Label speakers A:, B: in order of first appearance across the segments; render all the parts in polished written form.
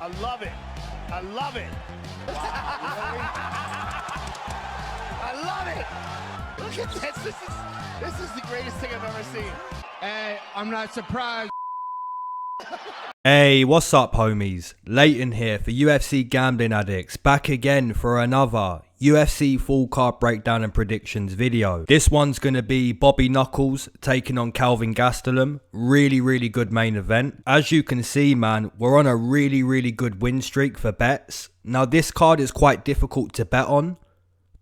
A: I love it. I love it. I love it. Look at this. This is the greatest thing I've ever seen.
B: Hey, I'm not surprised.
C: Hey, what's up homies? Leighton here for UFC Gambling Addicts, back again for another UFC full card breakdown and predictions video. This one's going to be Bobby Knuckles taking on Calvin Gastelum. Really good main event. As you can see, man, we're on a really good win streak for bets. Now this card is quite difficult to bet on,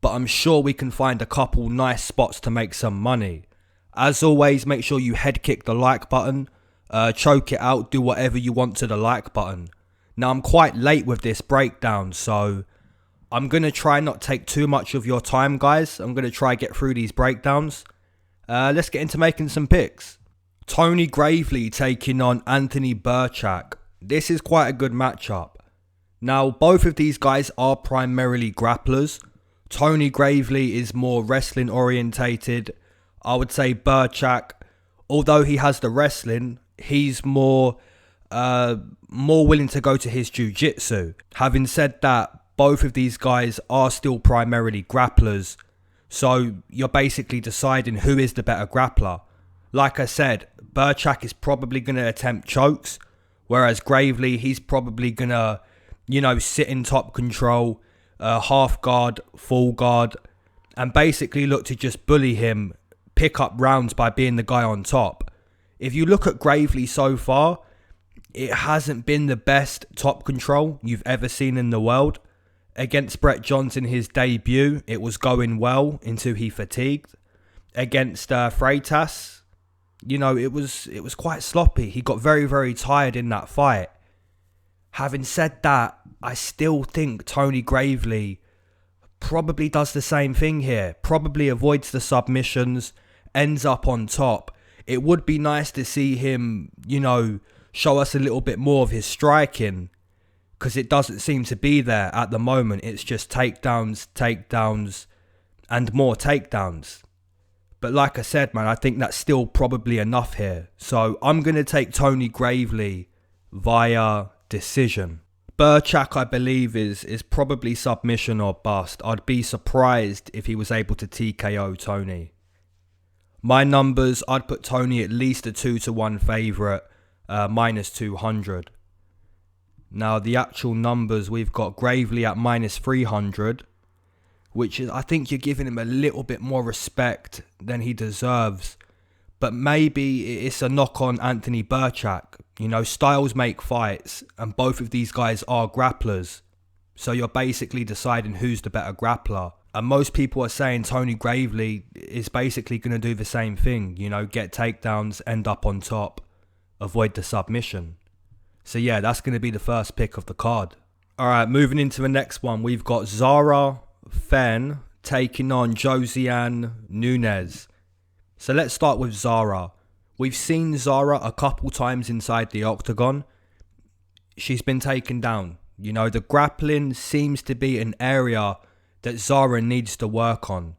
C: but I'm sure we can find a couple nice spots to make some money. As always, make sure you head kick the like button. Choke it out, do whatever you want to the like button. Now I'm quite late with this breakdown, so I'm going to try not take too much of your time, guys. I'm going to try get through these breakdowns. Let's get into making some picks. Tony Gravely taking on Anthony Birchak. This is quite a good matchup. Now both of these guys are primarily grapplers. Tony Gravely is more wrestling orientated. I would say Birchak, although he has the wrestling, he's more willing to go to his jiu-jitsu. Having said that, both of these guys are still primarily grapplers, so you're basically deciding who is the better grappler. Like I said, Birchak is probably going to attempt chokes, whereas Gravely, he's probably going to, sit in top control, half guard, full guard, and basically look to just bully him, pick up rounds by being the guy on top. If you look at Gravely so far, it hasn't been the best top control you've ever seen in the world. Against Brett Johnson, his debut, it was going well until he fatigued. Against Freitas, it was quite sloppy. He got very tired in that fight. Having said that, I still think Tony Gravely probably does the same thing here. Probably avoids the submissions, ends up on top. It would be nice to see him, show us a little bit more of his striking, because it doesn't seem to be there at the moment. It's just takedowns, and more takedowns. But like I said, man, I think that's still probably enough here. So I'm going to take Tony Gravely via decision. Birchak, I believe, is probably submission or bust. I'd be surprised if he was able to TKO Tony. My numbers, I'd put Tony at least a 2-1 favourite, minus 200. Now the actual numbers, we've got Gravely at minus 300, which is, I think you're giving him a little bit more respect than he deserves. But maybe it's a knock on Anthony Birchak. Styles make fights, and both of these guys are grapplers. So you're basically deciding who's the better grappler. And most people are saying Tony Gravely is basically going to do the same thing. Get takedowns, end up on top, avoid the submission. So yeah, that's going to be the first pick of the card. Alright, moving into the next one. We've got Zara Fairn taking on Josiane Nunes. So let's start with Zara. We've seen Zara a couple times inside the octagon. She's been taken down. The grappling seems to be an area that Zara needs to work on.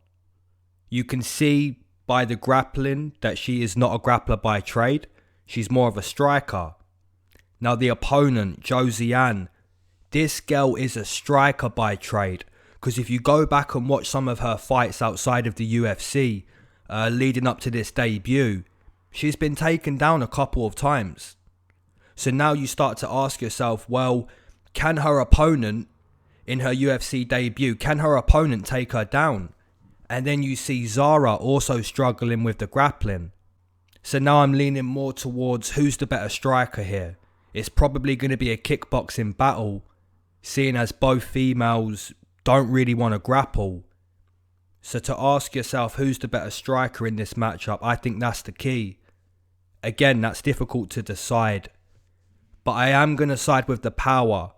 C: You can see by the grappling that she is not a grappler by trade. She's more of a striker. Now the opponent, Josiane, this girl is a striker by trade. Because if you go back and watch some of her fights outside of the UFC, leading up to this debut, she's been taken down a couple of times. So now you start to ask yourself, well, can her opponent, in her UFC debut, can her opponent take her down? And then you see Zara also struggling with the grappling. So now I'm leaning more towards who's the better striker here. It's probably going to be a kickboxing battle, seeing as both females don't really want to grapple. So to ask yourself who's the better striker in this matchup, I think that's the key. Again, that's difficult to decide. But I am going to side with the power.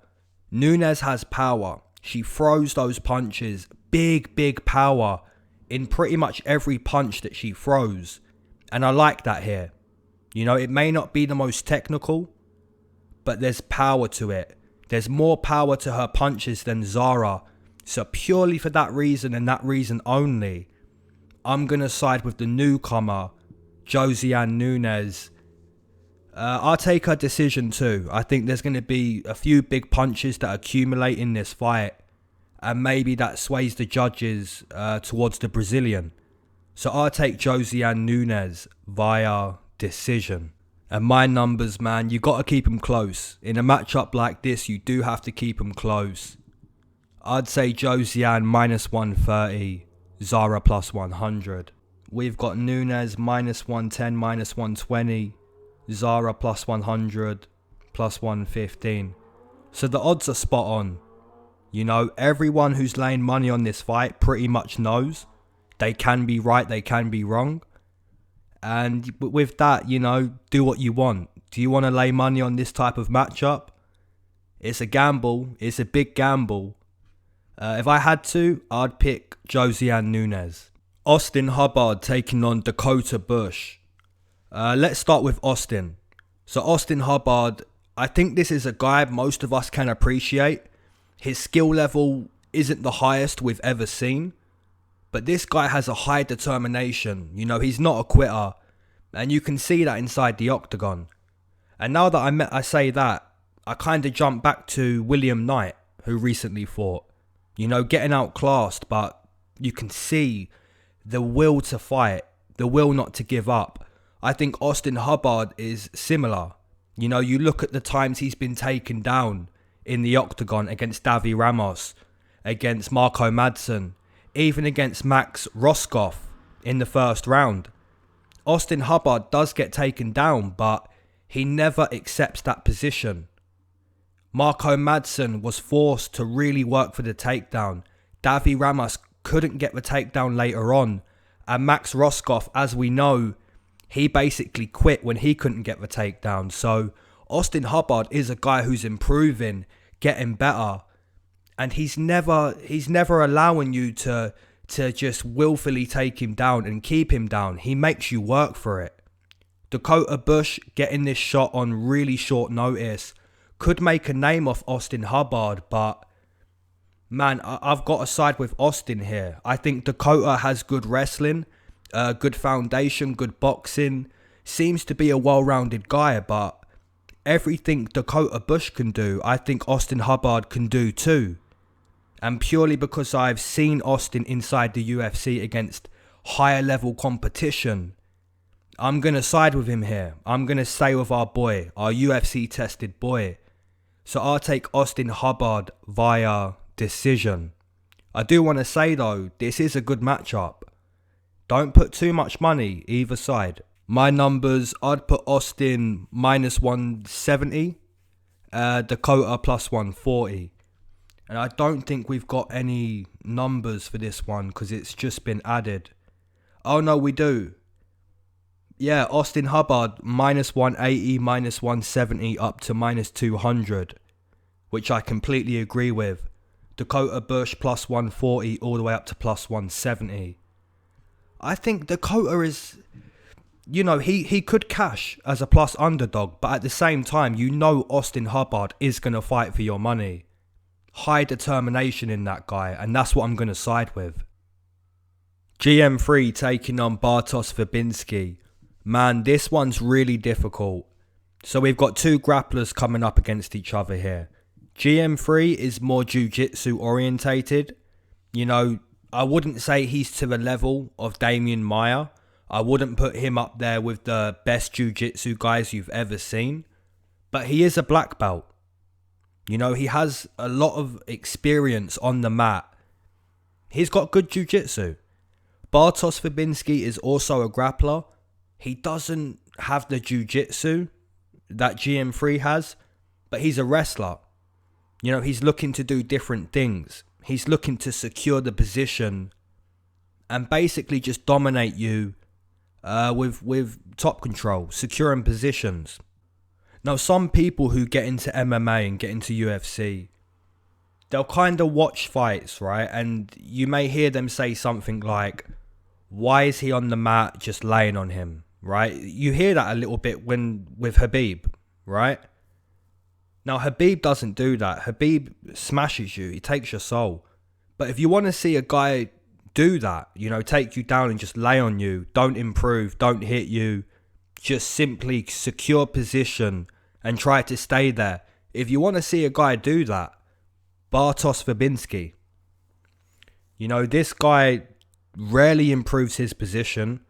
C: Nunes has power. She throws those punches. Big power in pretty much every punch that she throws. And I like that here. It may not be the most technical, but there's power to it. There's more power to her punches than Zara. So purely for that reason and that reason only, I'm going to side with the newcomer, Josiane Nunes. I'll take a decision too. I think there's going to be a few big punches that accumulate in this fight, and maybe that sways the judges towards the Brazilian. So I'll take Josiane Nunes via decision. And my numbers, man, you got to keep them close. In a matchup like this, you do have to keep them close. I'd say Josiane minus 130, Zara plus 100. We've got Nunes minus 110, minus 120, Zara plus 100, plus 115. So the odds are spot on. You know, everyone who's laying money on this fight pretty much knows. They can be right, they can be wrong. And with that, you know, do what you want. Do you want to lay money on this type of matchup? It's a gamble. It's a big gamble. If I had to, I'd pick Josiane Nunes. Austin Hubbard taking on Dakota Bush. Let's start with Austin. So Austin Hubbard, I think this is a guy most of us can appreciate. His skill level isn't the highest we've ever seen. But this guy has a high determination. You know, he's not a quitter. And you can see that inside the octagon. And now that I say that, I kind of jump back to William Knight, who recently fought. You know, getting outclassed, but you can see the will to fight, the will not to give up. I think Austin Hubbard is similar. You know, you look at the times he's been taken down in the octagon against Davi Ramos, against Marco Madsen, even against Max Roscoff in the first round. Austin Hubbard does get taken down, but he never accepts that position. Marco Madsen was forced to really work for the takedown. Davi Ramos couldn't get the takedown later on. And Max Roscoff, as we know, he basically quit when he couldn't get the takedown. So Austin Hubbard is a guy who's improving, getting better. And he's never allowing you to just willfully take him down and keep him down. He makes you work for it. Dakota Bush getting this shot on really short notice could make a name off Austin Hubbard, but man, I've got to side with Austin here. I think Dakota has good wrestling, good foundation, good boxing, seems to be a well-rounded guy, but everything Dakota Bush can do, I think Austin Hubbard can do too. And purely because I've seen Austin inside the UFC against higher level competition, I'm going to side with him here. I'm going to stay with our boy, our UFC tested boy. So I'll take Austin Hubbard via decision. I do want to say though, this is a good matchup. Don't put too much money either side. My numbers, I'd put Austin minus 170, Dakota plus 140. And I don't think we've got any numbers for this one because it's just been added. Oh no, we do. Yeah, Austin Hubbard minus 180, minus 170 up to minus 200. Which I completely agree with. Dakota Bush plus 140 all the way up to plus 170. I think Dakota is, you know, he could cash as a plus underdog. But at the same time, you know Austin Hubbard is going to fight for your money. High determination in that guy, and that's what I'm going to side with. GM3 taking on Bartosz Fabinski. Man, this one's really difficult. So we've got two grapplers coming up against each other here. GM3 is more jiu-jitsu orientated. You know, I wouldn't say he's to the level of Damian Maia. I wouldn't put him up there with the best jiu-jitsu guys you've ever seen. But he is a black belt. You know, he has a lot of experience on the mat. He's got good jiu-jitsu. Bartosz Fabinski is also a grappler. He doesn't have the jiu-jitsu that GM3 has, but he's a wrestler. You know, he's looking to do different things. He's looking to secure the position and basically just dominate you with top control, securing positions. Now, some people who get into MMA and get into UFC, they'll kind of watch fights, right? And you may hear them say something like, why is he on the mat just laying on him, right? You hear that a little bit with Khabib, right? Now, Khabib doesn't do that. Khabib smashes you. He takes your soul. But if you want to see a guy do that, you know, take you down and just lay on you, don't improve, don't hit you, just simply secure position and try to stay there. If you want to see a guy do that, Bartosz Fabinski. You know, this guy rarely improves his position,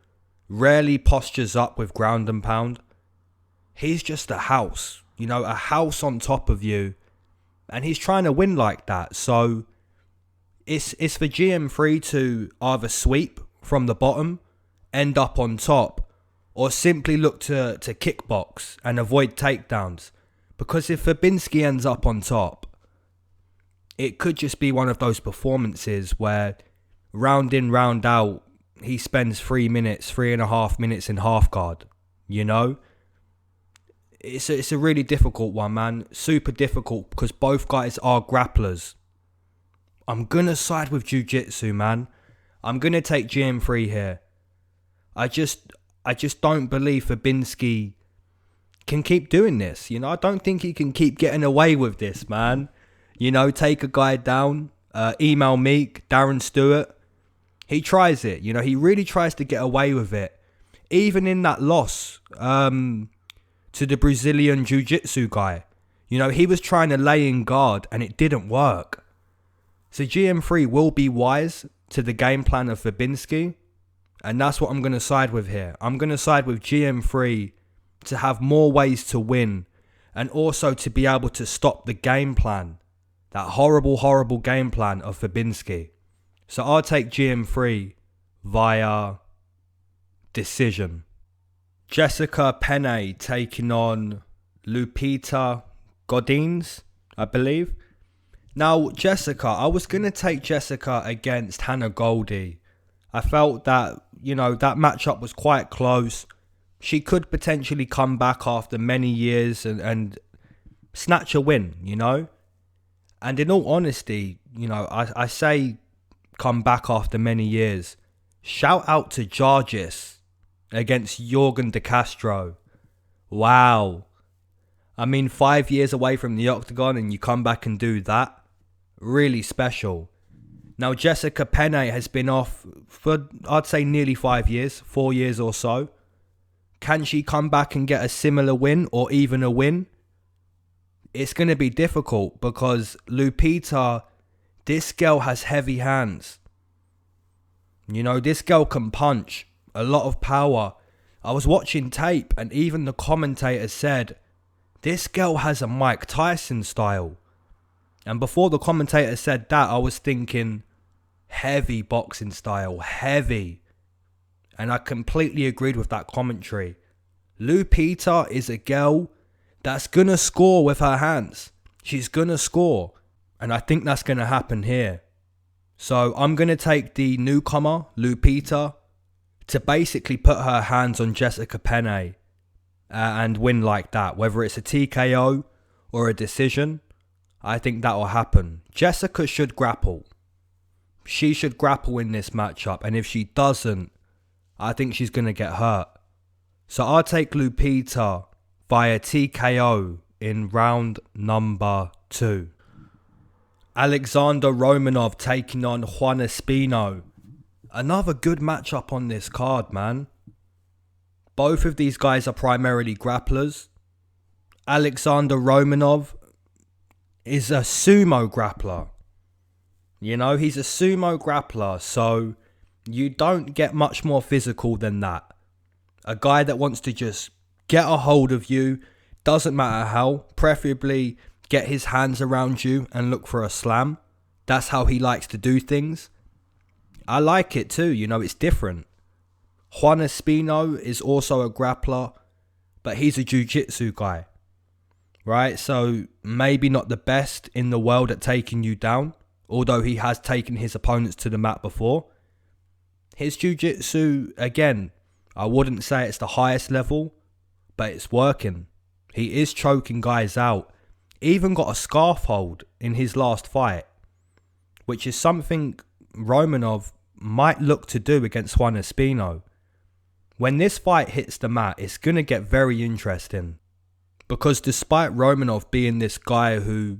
C: rarely postures up with ground and pound. He's just a house, you know, a house on top of you. And he's trying to win like that. So it's for GM3 to either sweep from the bottom, end up on top, or simply look to kickbox and avoid takedowns. Because if Fabinski ends up on top, it could just be one of those performances where round in, round out, he spends 3.5 minutes in half guard, you know? It's a really difficult one, man. Super difficult because both guys are grapplers. I'm going to side with jiu-jitsu, man. I'm going to take GM3 here. I just don't believe Fabinski can keep doing this. You know, I don't think he can keep getting away with this, man. You know, take a guy down, email Meek, Darren Stewart. He tries it. You know, he really tries to get away with it. Even in that loss to the Brazilian jiu-jitsu guy. You know, he was trying to lay in guard and it didn't work. So GM3 will be wise to the game plan of Fabinski. And that's what I'm going to side with here. I'm going to side with GM3 to have more ways to win. And also to be able to stop the game plan. That horrible, horrible game plan of Fabinski. So I'll take GM3 via decision. Jessica Pena taking on Lupita Godinez, I believe. Now, Jessica, I was going to take Jessica against Hannah Goldie. I felt that, you know, that matchup was quite close. She could potentially come back after many years and snatch a win, you know. And in all honesty, you know, I say come back after many years. Shout out to Jargis against Jorgen De Castro. Wow. I mean, 5 years away from the octagon and you come back and do that. Really special. Now, Jessica Pena has been off for, I'd say, nearly 5 years, 4 years or so. Can she come back and get a similar win or even a win? It's going to be difficult because Lupita, this girl has heavy hands. You know, this girl can punch, a lot of power. I was watching tape and even the commentator said, this girl has a Mike Tyson style. And before the commentator said that, I was thinking, heavy boxing style, heavy. And I completely agreed with that commentary. Lupita is a girl that's going to score with her hands. She's going to score. And I think that's going to happen here. So I'm going to take the newcomer, Lupita, to basically put her hands on Jessica Pena and win like that. Whether it's a TKO or a decision, I think that will happen. Jessica should grapple. She should grapple in this matchup. And if she doesn't, I think she's going to get hurt. So I'll take Lupita via TKO in round number 2. Alexander Romanov taking on Juan Espino. Another good matchup on this card, man. Both of these guys are primarily grapplers. Alexander Romanov is a sumo grappler. You know, he's a sumo grappler, so you don't get much more physical than that. A guy that wants to just get a hold of you, doesn't matter how, preferably get his hands around you and look for a slam. That's how he likes to do things. I like it too, you know, it's different. Juan Espino is also a grappler, but he's a jiu-jitsu guy, right? So maybe not the best in the world at taking you down, although he has taken his opponents to the mat before. His jiu-jitsu, again, I wouldn't say it's the highest level, but it's working. He is choking guys out. Even got a scarf hold in his last fight, which is something Romanov might look to do against Juan Espino. When this fight hits the mat, it's going to get very interesting. Because despite Romanov being this guy who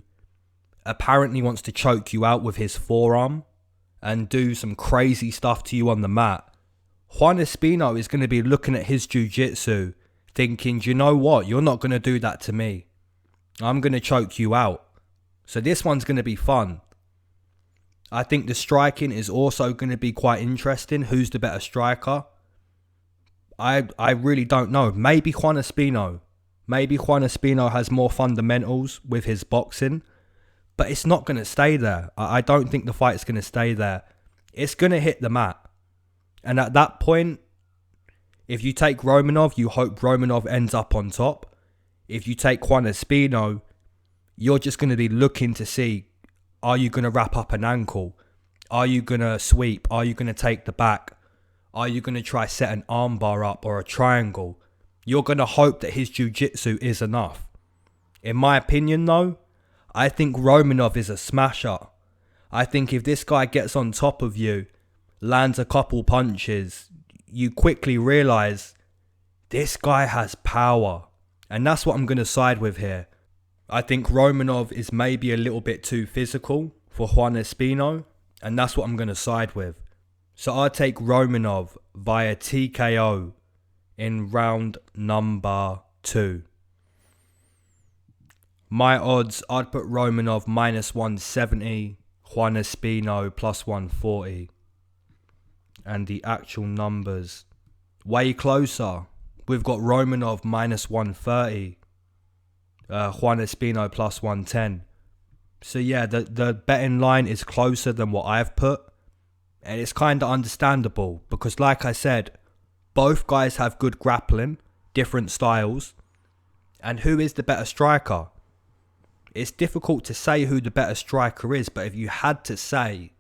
C: apparently wants to choke you out with his forearm and do some crazy stuff to you on the mat, Juan Espino is going to be looking at his jiu-jitsu thinking, do you know what? You're not going to do that to me. I'm going to choke you out. So this one's going to be fun. I think the striking is also going to be quite interesting. Who's the better striker? I really don't know. Maybe Juan Espino. Maybe Juan Espino has more fundamentals with his boxing. But it's not going to stay there. I don't think the fight's going to stay there. It's going to hit the mat. And at that point, if you take Romanov, you hope Romanov ends up on top. If you take Juan Espino, you're just going to be looking to see, are you going to wrap up an ankle? Are you going to sweep? Are you going to take the back? Are you going to try set an armbar up or a triangle? You're going to hope that his jiu-jitsu is enough. In my opinion though, I think Romanov is a smasher. I think if this guy gets on top of you, lands a couple punches, you quickly realise this guy has power. And that's what I'm going to side with here. I think Romanov is maybe a little bit too physical for Juan Espino. And that's what I'm going to side with. So I'll take Romanov via TKO in round number 2. My odds, I'd put Romanov minus 170, Juan Espino plus 140. And the actual numbers, way closer. We've got Romanov minus 130, Juan Espino plus 110. So yeah, the betting line is closer than what I've put. And it's kind of understandable because like I said, both guys have good grappling, different styles. And who is the better striker? It's difficult to say who the better striker is, but if you had to say,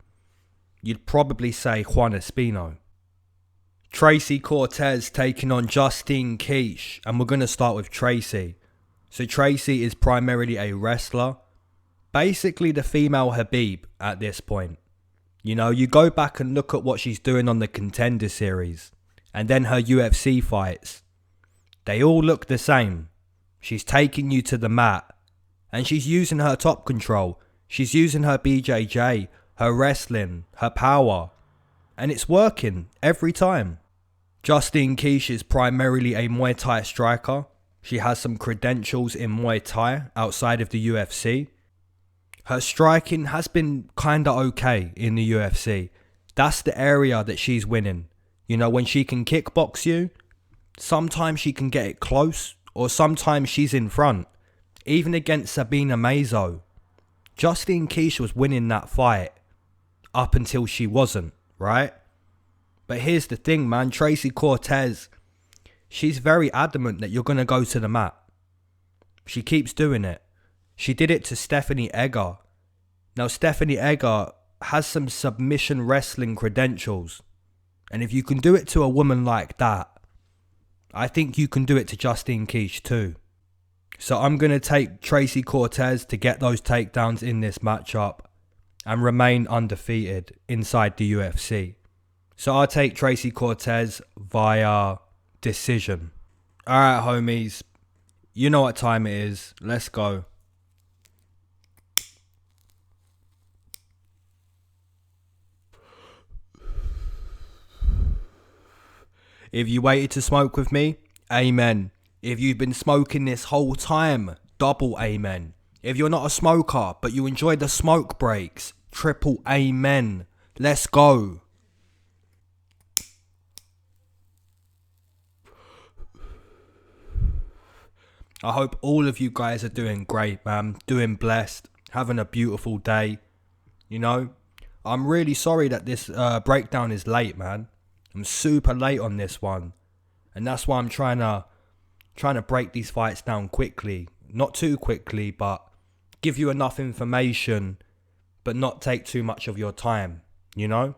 C: you'd probably say Juan Espino. Tracy Cortez taking on Justine Kish, and we're going to start with Tracy. So Tracy is primarily a wrestler, basically the female Habib at this point. You know, you go back and look at what she's doing on the Contender Series, and then her UFC fights. They all look the same. She's taking you to the mat, and she's using her top control. She's using her BJJ, her wrestling, her power. And it's working every time. Justine Kish is primarily a Muay Thai striker. She has some credentials in Muay Thai outside of the UFC. Her striking has been kinda okay in the UFC. That's the area that she's winning. You know, when she can kickbox you, sometimes she can get it close, or sometimes she's in front. Even against Sabina Mazo, Justine Kish was winning that fight up until she wasn't, right? But here's the thing, man. Tracy Cortez, she's very adamant that you're going to go to the mat. She keeps doing it. She did it to Stephanie Egger. Now, Stephanie Egger has some submission wrestling credentials. And if you can do it to a woman like that, I think you can do it to Justine Kish too. So I'm going to take Tracy Cortez to get those takedowns in this matchup and remain undefeated inside the UFC. So I'll take Tracy Cortez via decision. Alright homies, you know what time it is. Let's go. If you waited to smoke with me, amen. If you've been smoking this whole time, double amen. If you're not a smoker, but you enjoy the smoke breaks, triple amen. Let's go. I hope all of you guys are doing great, man. Doing blessed. Having a beautiful day. You know, I'm really sorry that this breakdown is late, man. I'm super late on this one. And that's why I'm trying to break these fights down quickly. Not too quickly, but give you enough information, but not take too much of your time, you know?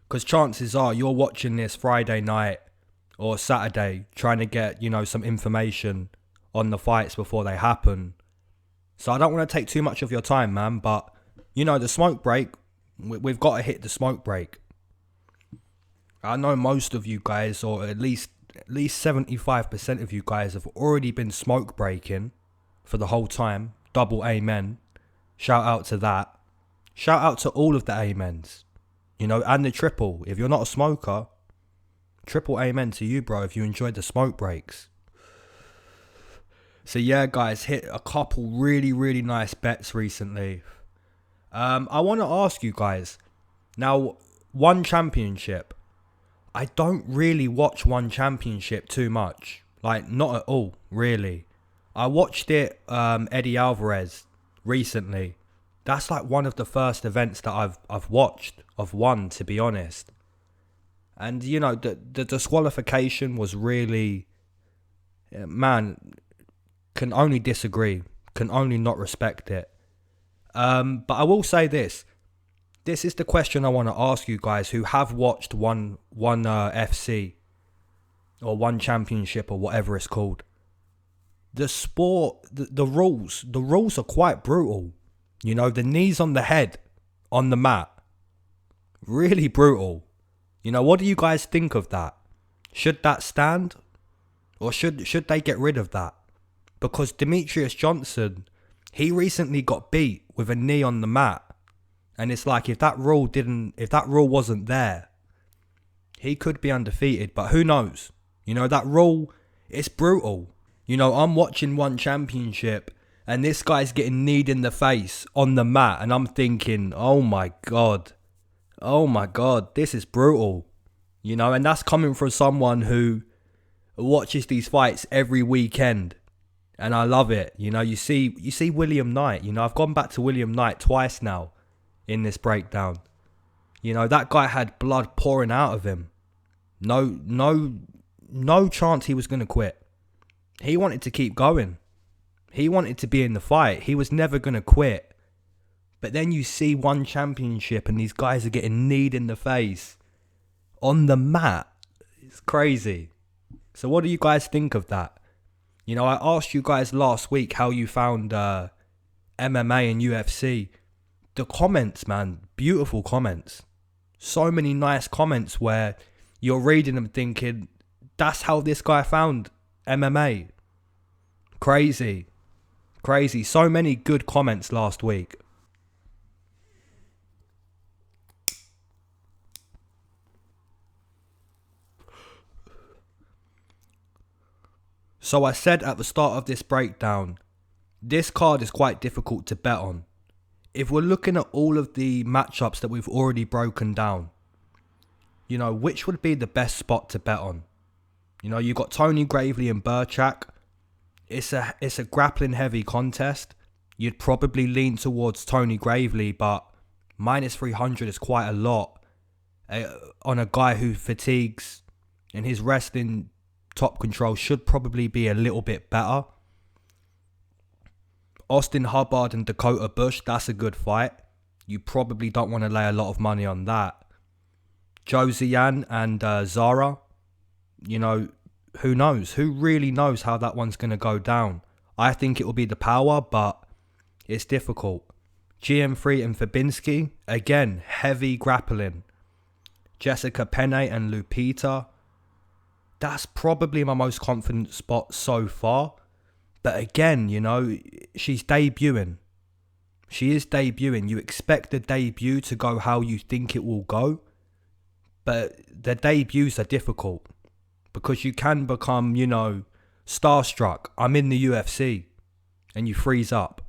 C: Because chances are you're watching this Friday night or Saturday trying to get, you know, some information on the fights before they happen. So I don't want to take too much of your time, man, but, you know, the smoke break, we've got to hit the smoke break. I know most of you guys, or at least 75% of you guys have already been smoke breaking for the whole time. Double amen. Shout out to that. Shout out to all of the amens. You know, and the triple. If you're not a smoker, triple amen to you, bro, if you enjoyed the smoke breaks. So yeah, guys, hit a couple really nice bets recently. I want to ask you guys, now, One Championship. I don't really watch One Championship too much. Like, not at all, really. I watched it, Eddie Alvarez, recently. That's like one of the first events that I've watched of One, to be honest. And, you know, the disqualification was really... Man, can only disagree. Can only not respect it. But I will say this. This is the question I want to ask you guys who have watched one FC or One Championship or whatever it's called. The sport, the rules are quite brutal. You know, the knees on the head, on the mat, really brutal. You know, what do you guys think of that? Should that stand? Or should they get rid of that? Because Demetrius Johnson, he recently got beat with a knee on the mat. And it's like, if that rule wasn't there, he could be undefeated. But who knows? You know, that rule, it's brutal. You know, I'm watching One Championship and this guy's getting kneed in the face on the mat. And I'm thinking, oh my God, this is brutal. You know, and that's coming from someone who watches these fights every weekend. And I love it. You know, you see William Knight. You know, I've gone back to William Knight twice now in this breakdown. You know, that guy had blood pouring out of him. No chance he was going to quit. He wanted to keep going. He wanted to be in the fight. He was never going to quit. But then you see One Championship and these guys are getting kneed in the face on the mat. It's crazy. So what do you guys think of that? You know, I asked you guys last week how you found MMA and UFC. The comments, man, beautiful comments. So many nice comments where you're reading them thinking, that's how this guy found MMA. Crazy. So many good comments last week. So I said at the start of this breakdown, this card is quite difficult to bet on. If we're looking at all of the matchups that we've already broken down, you know, which would be the best spot to bet on? You know, you've got Tony Gravely and Birchak. It's a grappling heavy contest. You'd probably lean towards Tony Gravely, but minus 300 is quite a lot on a guy who fatigues, and his wrestling top control should probably be a little bit better. Austin Hubbard and Dakota Bush, that's a good fight. You probably don't want to lay a lot of money on that. Josiane and Zara, you know, who knows? Who really knows how that one's going to go down? I think it will be the power, but it's difficult. GM3 and Fabinski, again, heavy grappling. Jessica Pena and Lupita, that's probably my most confident spot so far. But again, you know, she's debuting. She is debuting. You expect the debut to go how you think it will go. But the debuts are difficult. Because you can become, you know, starstruck. I'm in the UFC. And you freeze up.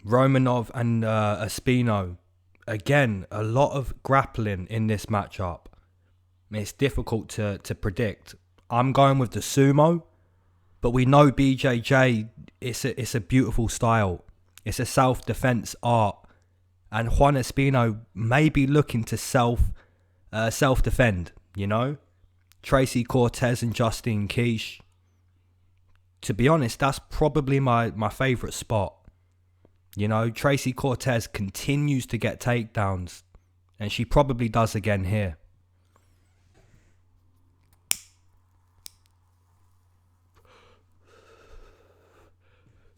C: Romanov and Espino. Again, a lot of grappling in this matchup. It's difficult to predict. I'm going with the sumo. But we know BJJ, it's a beautiful style. It's a self-defense art. And Juan Espino may be looking to self-defend, you know? Tracy Cortez and Justine Kish. To be honest, that's probably my favourite spot. You know, Tracy Cortez continues to get takedowns. And she probably does again here.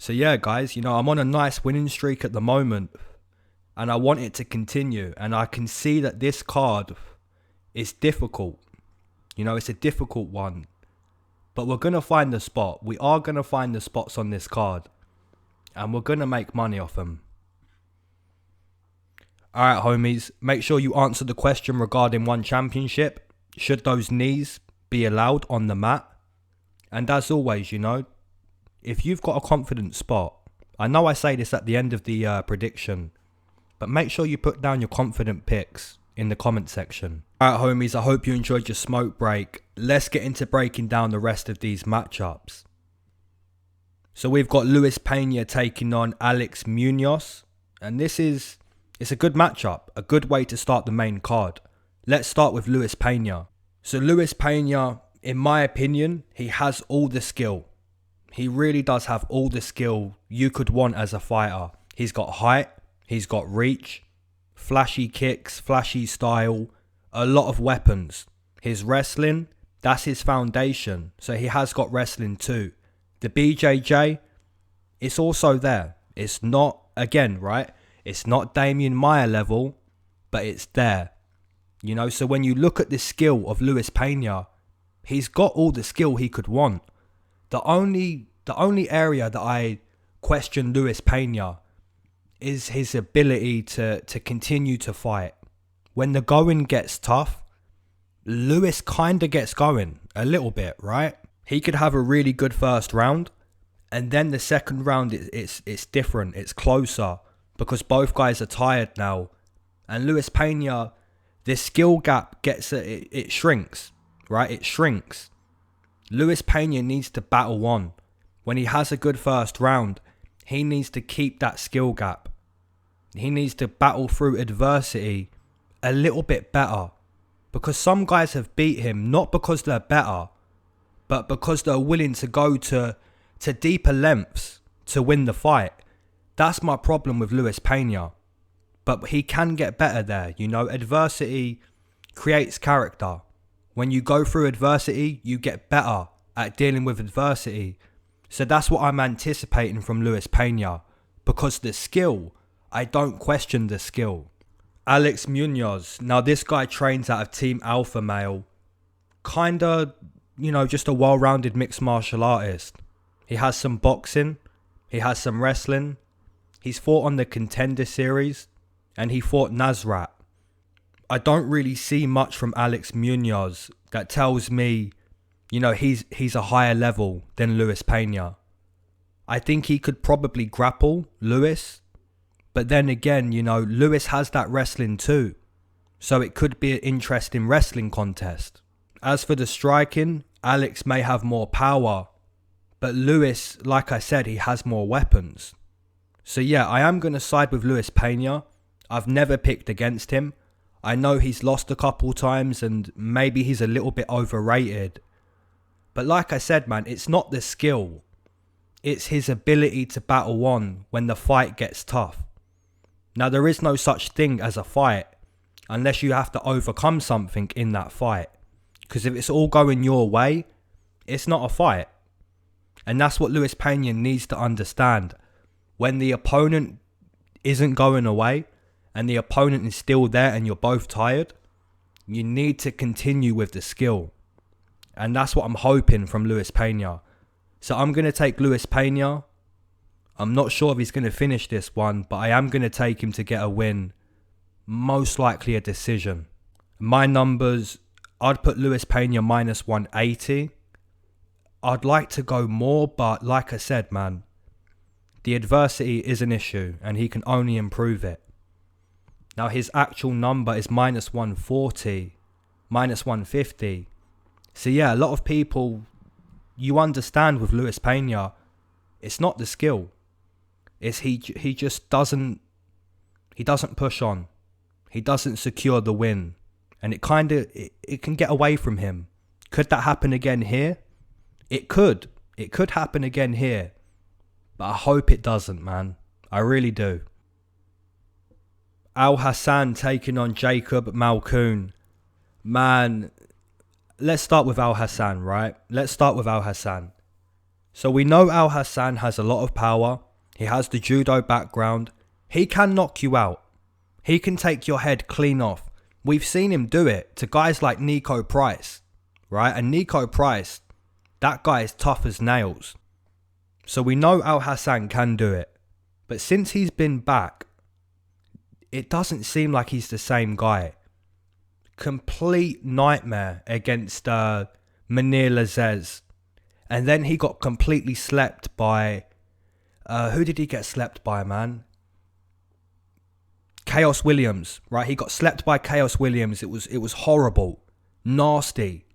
C: So yeah, guys, you know, I'm on a nice winning streak at the moment. And I want it to continue. And I can see that this card is difficult. You know, it's a difficult one. But we're going to find the spot. We are going to find the spots on this card. And we're going to make money off them. Alright, homies. Make sure you answer the question regarding One Championship. Should those knees be allowed on the mat? And as always, you know, if you've got a confident spot, I know I say this at the end of the prediction, but make sure you put down your confident picks in the comment section. Alright homies, I hope you enjoyed your smoke break. Let's get into breaking down the rest of these matchups. So we've got Pena taking on Alex Munoz. And it's a good matchup, a good way to start the main card. Let's start with Pena. So Pena, in my opinion, he has all the skill. He really does have all the skill you could want as a fighter. He's got height, he's got reach, flashy kicks, flashy style, a lot of weapons. His wrestling, that's his foundation. So he has got wrestling too. The BJJ, it's also there. It's not, again, right? It's not Damian Maia level, but it's there. You know, so when you look at the skill of Pena, he's got all the skill he could want. The only area that I question Pena is his ability to continue to fight. When the going gets tough, Lewis kind of gets going a little bit, right? He could have a really good first round, and then the second round it's different, it's closer, because both guys are tired now. And Pena, the skill gap it shrinks, right? It shrinks. Pena needs to battle on. When he has a good first round, he needs to keep that skill gap. He needs to battle through adversity a little bit better. Because some guys have beat him, not because they're better, but because they're willing to go to deeper lengths to win the fight. That's my problem with Pena. But he can get better there. You know, adversity creates character. When you go through adversity, you get better at dealing with adversity. So that's what I'm anticipating from Pena. Because the skill, I don't question the skill. Alex Munoz. Now this guy trains out of Team Alpha Male. Kinda, you know, just a well-rounded mixed martial artist. He has some boxing. He has some wrestling. He's fought on the Contender Series. And he fought Nasrat. I don't really see much from Alex Munoz that tells me, you know, he's a higher level than Pena. I think he could probably grapple Lewis. But then again, you know, Lewis has that wrestling too. So it could be an interesting wrestling contest. As for the striking, Alex may have more power. But Lewis, like I said, he has more weapons. So yeah, I am going to side with Pena. I've never picked against him. I know he's lost a couple times and maybe he's a little bit overrated. But like I said, man, it's not the skill. It's his ability to battle on when the fight gets tough. Now, there is no such thing as a fight unless you have to overcome something in that fight. Because if it's all going your way, it's not a fight. And that's what Pena needs to understand. When the opponent isn't going away and the opponent is still there and you're both tired, you need to continue with the skill. And that's what I'm hoping from Pena. So I'm going to take Pena. I'm not sure if he's going to finish this one, but I am going to take him to get a win. Most likely a decision. My numbers, I'd put Pena minus 180. I'd like to go more, but like I said, man, the adversity is an issue and he can only improve it. Now his actual number is minus 140, minus 150. So yeah, a lot of people, you understand with Pena, it's not the skill. It's he just doesn't push on. He doesn't secure the win. And it can get away from him. Could that happen again here? It could. It could happen again here. But I hope it doesn't, man. I really do. Alhassan taking on Jacob Malkoun. Man, let's start with Alhassan, right? Let's start with Alhassan. So we know Alhassan has a lot of power. He has the judo background. He can knock you out. He can take your head clean off. We've seen him do it to guys like Nico Price, right? And Nico Price, that guy is tough as nails. So we know Alhassan can do it. But since he's been back, it doesn't seem like he's the same guy. Complete nightmare against Munir Lazzez. And then he got completely slept by... who did he get slept by, man? Chaos Williams, right? He got slept by Chaos Williams. It was horrible. Nasty.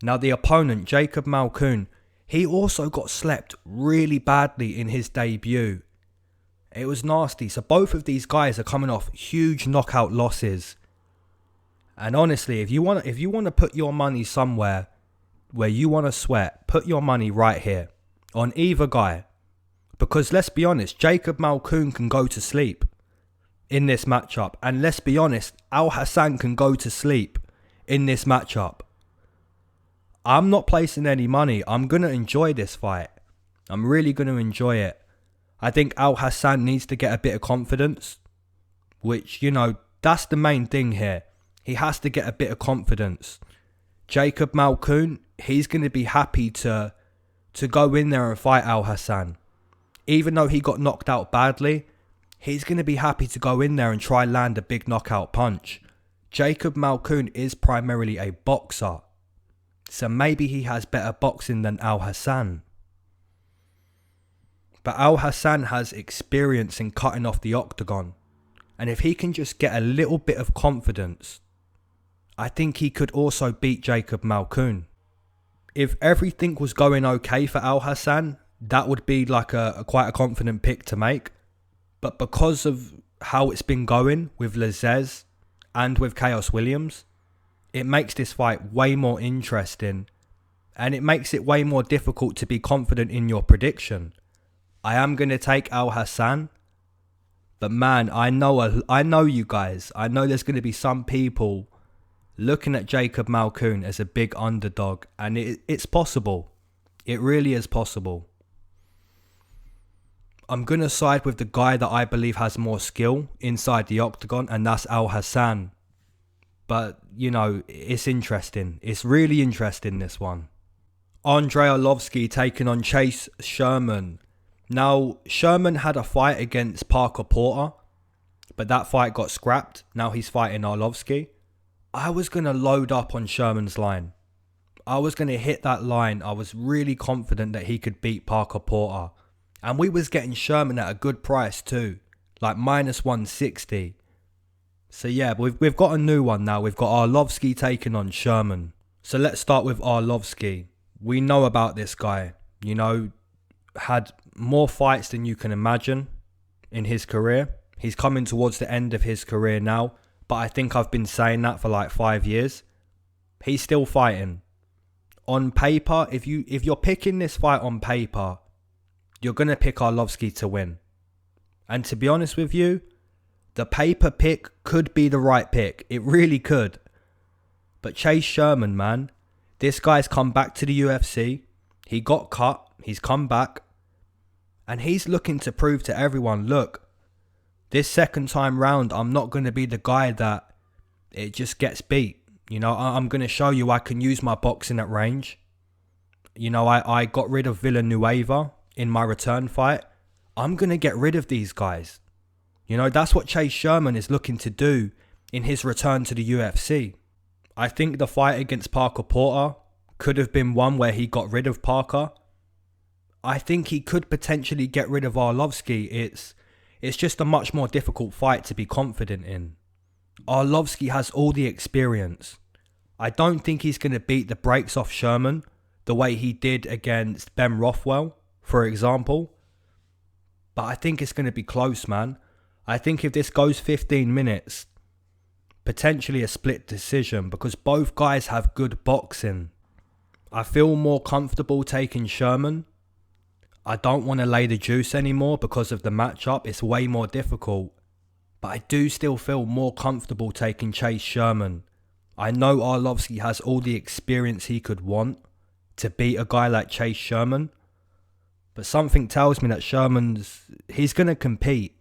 C: Now the opponent, Jacob Malkoun, he also got slept really badly in his debut. It was nasty. So both of these guys are coming off huge knockout losses. And honestly, if you want to put your money somewhere where you want to sweat, put your money right here on either guy. Because let's be honest, Jacob Malkoun can go to sleep in this matchup. And let's be honest, Alhassan can go to sleep in this matchup. I'm not placing any money. I'm going to enjoy this fight. I'm really going to enjoy it. I think Alhassan needs to get a bit of confidence, which, you know, that's the main thing here. He has to get a bit of confidence. Jacob Malkoun, he's going to be happy to go in there and fight Alhassan. Even though he got knocked out badly, he's going to be happy to go in there and try land a big knockout punch. Jacob Malkoun is primarily a boxer, so maybe he has better boxing than Alhassan. But Alhassan has experience in cutting off the octagon. And if he can just get a little bit of confidence, I think he could also beat Jacob Malkoun. If everything was going okay for Alhassan, that would be like a quite a confident pick to make. But because of how it's been going with Lazez and with Chaos Williams, it makes this fight way more interesting. And it makes it way more difficult to be confident in your prediction. I am going to take Alhassan. But man, I know you guys. I know there's going to be some people looking at Jacob Malkoun as a big underdog. And it's possible. It really is possible. I'm going to side with the guy that I believe has more skill inside the octagon. And that's Alhassan. But, you know, it's interesting. It's really interesting, this one. Andrei Arlovski taking on Chase Sherman. Now, Sherman had a fight against Parker Porter, but that fight got scrapped. Now he's fighting Arlovski. I was going to load up on Sherman's line. I was going to hit that line. I was really confident that he could beat Parker Porter. And we was getting Sherman at a good price too, like minus 160. So yeah, we've got a new one now. We've got Arlovski taking on Sherman. So let's start with Arlovski. We know about this guy, you know, had more fights than you can imagine in his career. He's coming towards the end of his career now, but I think I've been saying that for like 5 years. He's still fighting. On paper, if you're picking this fight on paper, you're going to pick Arlovski to win. And to be honest with you, the paper pick could be the right pick. It really could. But Chase Sherman, man, this guy's come back to the UFC. He got cut. He's come back. And he's looking to prove to everyone, look, this second time round, I'm not going to be the guy that it just gets beat. You know, I'm going to show you I can use my boxing at range. You know, I got rid of Villanueva in my return fight. I'm going to get rid of these guys. You know, that's what Chase Sherman is looking to do in his return to the UFC. I think the fight against Parker Porter could have been one where he got rid of Parker. I think he could potentially get rid of Arlovski. It's just a much more difficult fight to be confident in. Arlovski has all the experience. I don't think he's going to beat the brakes off Sherman the way he did against Ben Rothwell, for example. But I think it's going to be close, man. I think if this goes 15 minutes, potentially a split decision, because both guys have good boxing. I feel more comfortable taking Sherman. I don't want to lay the juice anymore because of the matchup. It's way more difficult. But I do still feel more comfortable taking Chase Sherman. I know Arlovski has all the experience he could want to beat a guy like Chase Sherman. But something tells me that he's going to compete.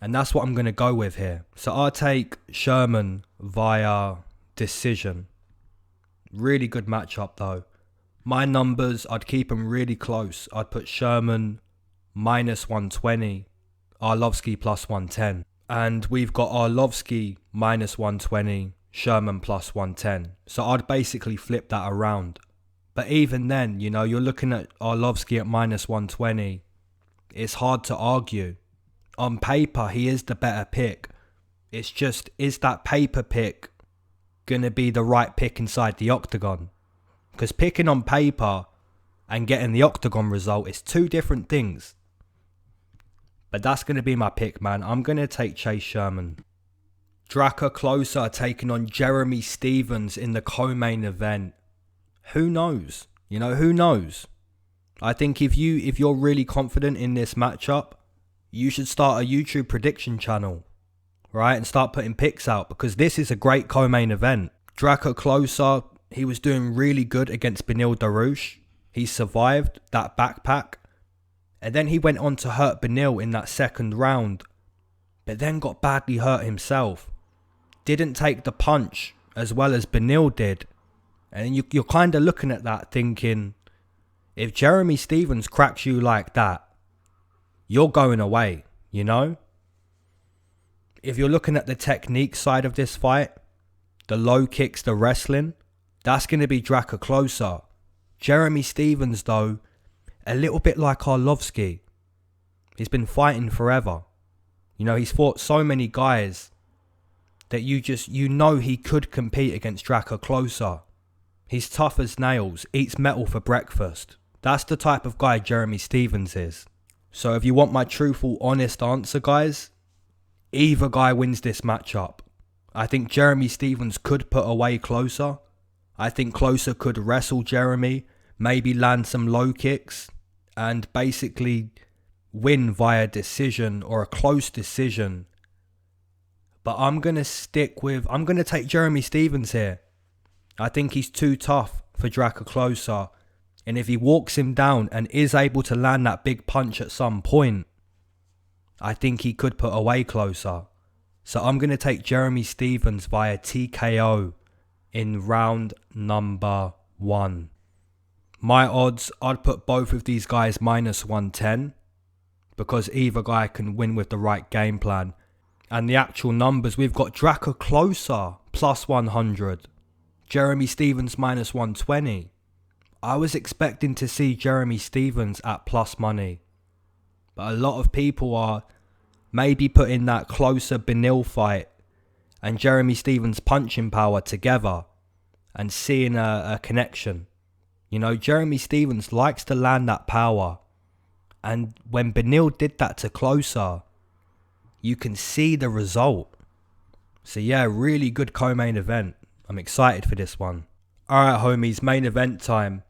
C: And that's what I'm going to go with here. So I'll take Sherman via decision. Really good matchup though. My numbers, I'd keep them really close. I'd put Sherman minus 120, Arlovski plus 110. And we've got Arlovski minus 120, Sherman plus 110. So I'd basically flip that around. But even then, you know, you're looking at Arlovski at minus 120. It's hard to argue. On paper, he is the better pick. It's just, is that paper pick going to be the right pick inside the octagon? Because picking on paper and getting the octagon result is two different things. But that's going to be my pick, man. I'm going to take Chase Sherman. Drakkar Klose taking on Jeremy Stephens in the co-main event. Who knows? You know, who knows? I think if you're really confident in this matchup, you should start a YouTube prediction channel, right? And start putting picks out, because this is a great co-main event. Drakkar Klose, he was doing really good against Beneil Dariush. He survived that backpack. And then he went on to hurt Beneil in that second round. But then got badly hurt himself. Didn't take the punch as well as Beneil did. And you're kind of looking at that thinking, if Jeremy Stephens cracks you like that, you're going away, you know? If you're looking at the technique side of this fight, the low kicks, the wrestling, that's going to be Drakkar Klose. Jeremy Stephens, though, a little bit like Arlovski. He's been fighting forever. You know, he's fought so many guys that you know he could compete against Drakkar Klose. He's tough as nails, eats metal for breakfast. That's the type of guy Jeremy Stephens is. So if you want my truthful, honest answer, guys, either guy wins this matchup. I think Jeremy Stephens could put away Klose. I think Klose could wrestle Jeremy, maybe land some low kicks, and basically win via decision or a close decision. But I'm going to take Jeremy Stephens here. I think he's too tough for Drakkar Klose. And if he walks him down and is able to land that big punch at some point, I think he could put away Klose. So I'm going to take Jeremy Stephens via TKO in round number 1. My odds, I'd put both of these guys minus 110 because either guy can win with the right game plan. And the actual numbers, we've got Drakkar Klose plus 100. Jeremy Stephens minus 120. I was expecting to see Jeremy Stephens at plus money. But a lot of people are maybe putting that Klose Beneil fight and Jeremy Stephens' punching power together and seeing a connection. You know, Jeremy Stephens likes to land that power. And when Beneil did that to Klose, you can see the result. So yeah, really good co-main event. I'm excited for this one. Alright homies, main event time.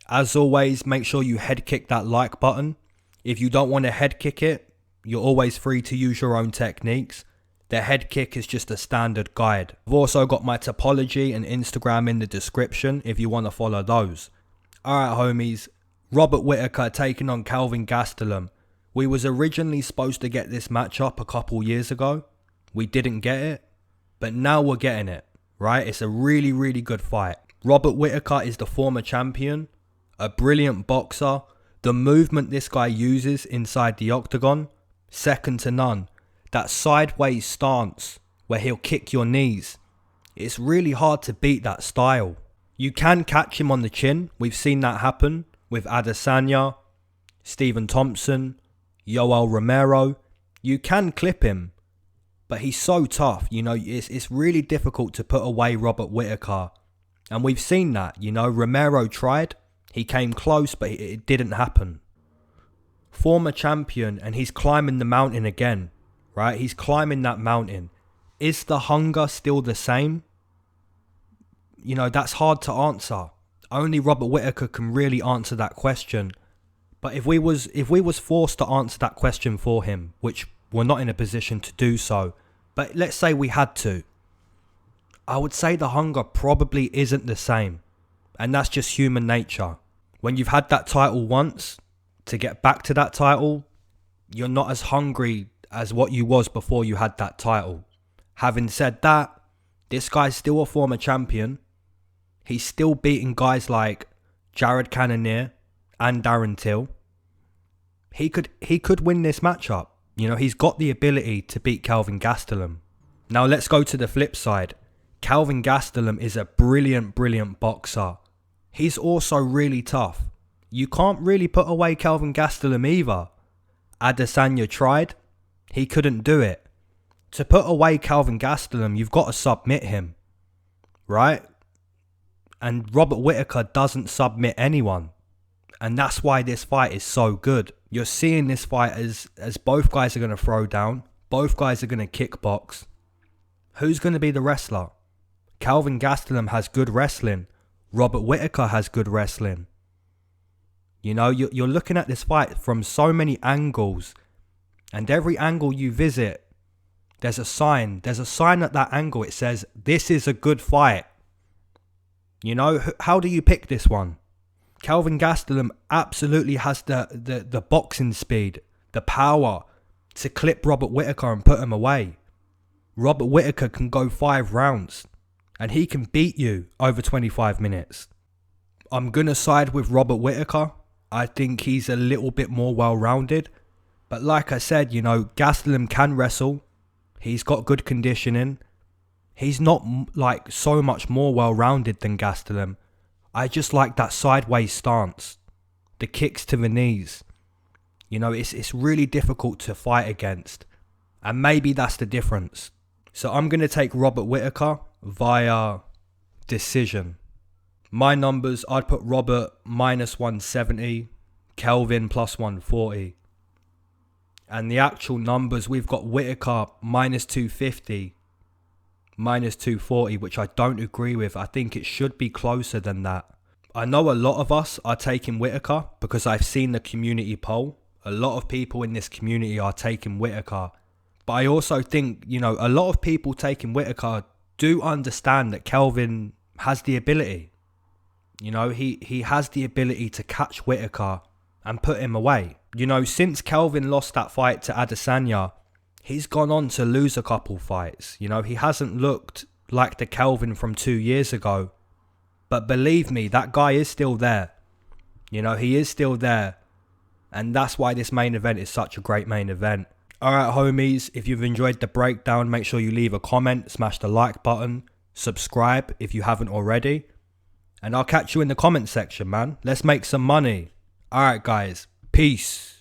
C: As always, make sure you head kick that like button. If you don't want to head kick it, you're always free to use your own techniques. The head kick is just a standard guide. I've also got my topology and Instagram in the description if you want to follow those. Alright homies, Robert Whittaker taking on Kelvin Gastelum. We was originally supposed to get this matchup a couple years ago. We didn't get it, but now we're getting it. Right, it's a really, really good fight. Robert Whittaker is the former champion, a brilliant boxer. The movement this guy uses inside the octagon, second to none. That sideways stance where he'll kick your knees. It's really hard to beat that style. You can catch him on the chin. We've seen that happen with Adesanya, Stephen Thompson, Yoel Romero. You can clip him. But he's so tough, you know, it's really difficult to put away Robert Whittaker. And we've seen that, you know, Romero tried, he came close, but it didn't happen. Former champion, and he's climbing the mountain again, right? He's climbing that mountain. Is the hunger still the same? You know, that's hard to answer. Only Robert Whittaker can really answer that question. But if we was forced to answer that question for him, which we're not in a position to do so, but let's say we had to, I would say the hunger probably isn't the same. And that's just human nature. When you've had that title once, to get back to that title, you're not as hungry as what you was before you had that title. Having said that, this guy's still a former champion. He's still beating guys like Jared Cannonier and Darren Till. He could win this matchup. You know, he's got the ability to beat Kelvin Gastelum. Now let's go to the flip side. Kelvin Gastelum is a brilliant, brilliant boxer. he's also really tough. You can't really put away Kelvin Gastelum either. Adesanya tried. He couldn't do it. To put away Kelvin Gastelum, you've got to submit him. Right? And Robert Whittaker doesn't submit anyone. And that's why this fight is so good. You're seeing this fight as both guys are going to throw down. Both guys are going to kickbox. Who's going to be the wrestler? Kelvin Gastelum has good wrestling. Robert Whittaker has good wrestling. You know, you're looking at this fight from so many angles. And every angle you visit, there's a sign. There's a sign at that angle. It says, this is a good fight. You know, how do you pick this one? Kelvin Gastelum absolutely has the boxing speed, the power to clip Robert Whittaker and put him away. Robert Whittaker can go 5 rounds and he can beat you over 25 minutes. I'm going to side with Robert Whittaker. I think he's a little bit more well-rounded. But like I said, you know, Gastelum can wrestle. He's got good conditioning. He's not like so much more well-rounded than Gastelum. I just like that sideways stance. The kicks to the knees. You know, it's really difficult to fight against. And maybe that's the difference. So I'm going to take Robert Whittaker via decision. My numbers, I'd put Robert -170, Kelvin +140. And the actual numbers, we've got Whittaker -250, -240, which I don't agree with. I think it should be closer than that. I know a lot of us are taking Whittaker because I've seen the community poll. A lot of people in this community are taking Whittaker. But I also think, you know, a lot of people taking Whittaker do understand that Kelvin has the ability. You know, he has the ability to catch Whittaker and put him away. You know, since Kelvin lost that fight to Adesanya, he's gone on to lose a couple fights. You know, he hasn't looked like the Kelvin from 2 years ago. But believe me, that guy is still there. You know, he is still there. And that's why this main event is such a great main event. Alright homies, if you've enjoyed the breakdown, make sure you leave a comment, smash the like button, subscribe if you haven't already. And I'll catch you in the comment section, man. Let's make some money. Alright guys, peace.